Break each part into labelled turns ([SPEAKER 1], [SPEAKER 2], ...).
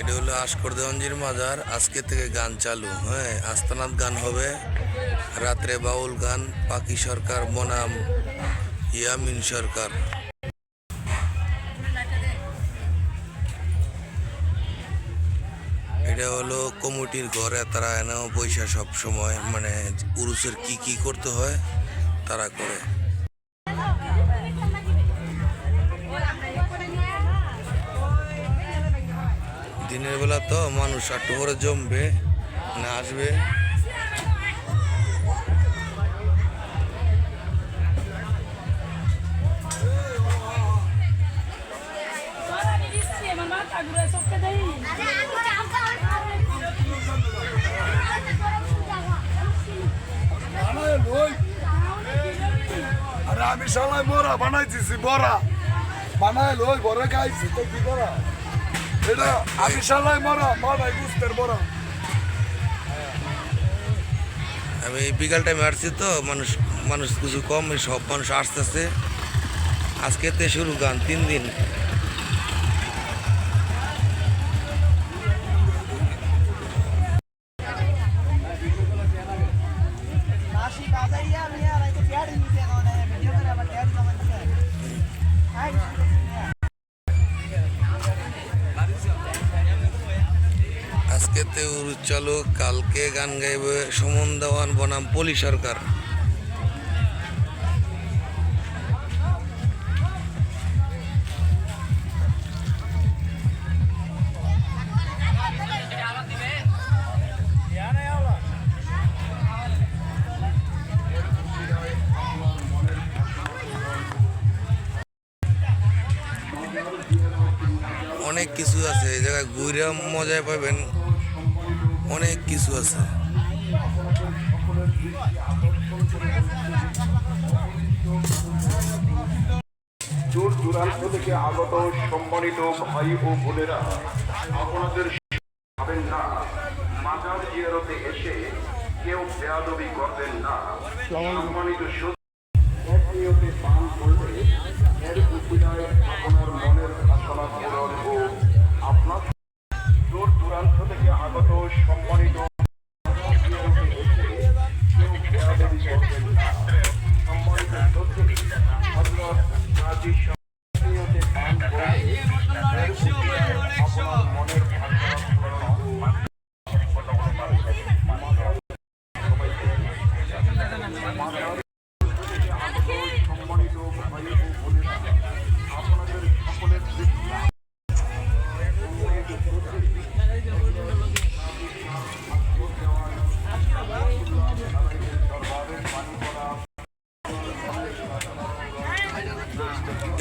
[SPEAKER 1] এটা হলো আশকরদেওয়ানজির মাজার। আজকে থেকে গান চালু, হ্যাঁ, আস্তানাত গান হবে, রাত্রে বাউল গান, পাকি সরকার বনাম ইয়ামিন সরকার। এটা হলো কমিটির ঘরে, তারা এনেও পয়সা সব সময় মানে উরুসের কি করতে হয় তারা করে। দিনের বেলা তো মানুষ একটু করে জমবে না, আসবে।
[SPEAKER 2] আরে আমি সবাই বড়া বানাইতেছি, বড়া বানাই লই বড় খাইছি তো কি করা। এটা আমি সবাই মরা বানাই বুঝতে বড়া।
[SPEAKER 1] আমি বিকাল টাইমে আসছি তো, মানুষ কিছু কম, সব মানুষ আসতেছে। আজকে তে শুরু গান 3 দিন। আজকেতে উরুস চালু, কালকে গান গাইবে সুমন দেওয়ান বনাম পলি সরকার। অনেক কিছু আছে এই জায়গায়, ঘুরে মজা পাবেন, অনেক কিছু আছে।
[SPEAKER 3] দূর দূরান্ত থেকে আগত সম্মানিত ভাই ও বোনেরা, আপনাদের ভাবেন না, মাজার জিয়ারতে এসে কেউ বেয়াদবি করবেন না। সম্মানিত এক নিয়তে পান করলে এর উপায় আপনার মনের বাসনা পূরণ ও আপনার দূর দূরান্ত থেকে আগত সম্মানিত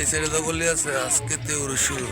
[SPEAKER 1] এই সাইডে তো বললি আছে আজকে তে উরুস শুরু।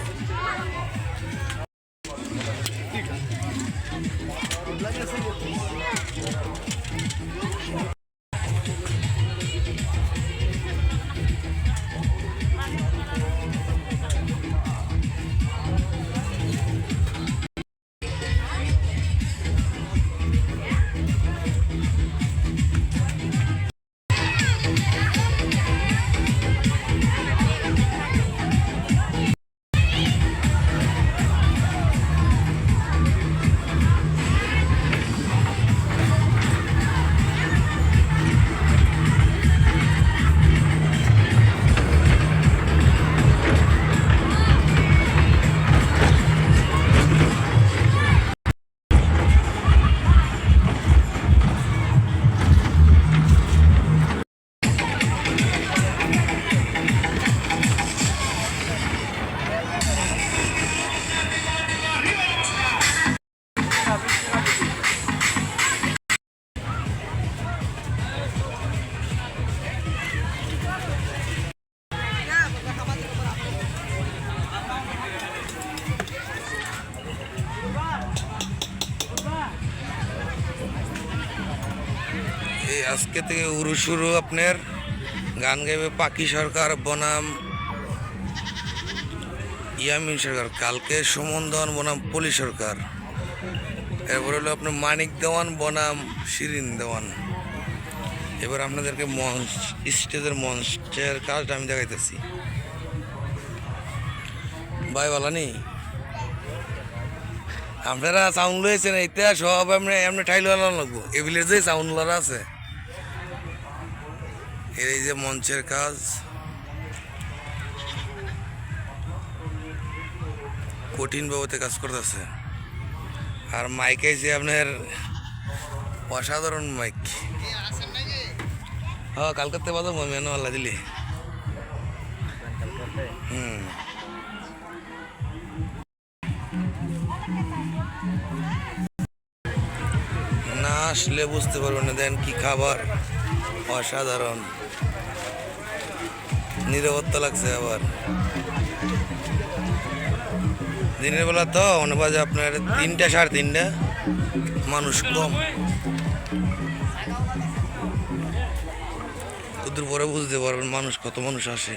[SPEAKER 1] আজকে থেকে উরু শুরু আপনার গান গাইবে পাকি সরকার বনাম ইয়ামিন সরকার, কালকে সুমন দেওয়ান বনাম পলি সরকার, এরপর হলো আপনার মানিক দেওয়ান বনাম শিরিন দেওয়ান। এবার আপনাদেরকে মঞ্চ স্টেজের মঞ্চের কাজটা আমি দেখাইতেছি। ভাই বলা নেই আপনারা সাউন্ড লয়েছেন এইটা সব এমনি এমনি ঠাইল লাগবো, এভিলের যে সাউন্ডলারা আছে এই যে মঞ্চের কাজ কঠিন বাবুতে কাজ করতেছে। আর মাইক আইছে আপনার অসাধারণ মাইক। হ্যাঁ কালকাতে বাজাবো আমি আল্লাহ দিলে। না আসলে বুঝতে পারবেন না, দেন কি খাবার অসাধারণ, নিরাপত্তা লাগছে। আবার দিনের বেলা তো অনেক বাজে আপনার 3টা 3:30, মানুষ কম, ওদের পরে বুঝতে পারবেন মানুষ কত মানুষ আসে।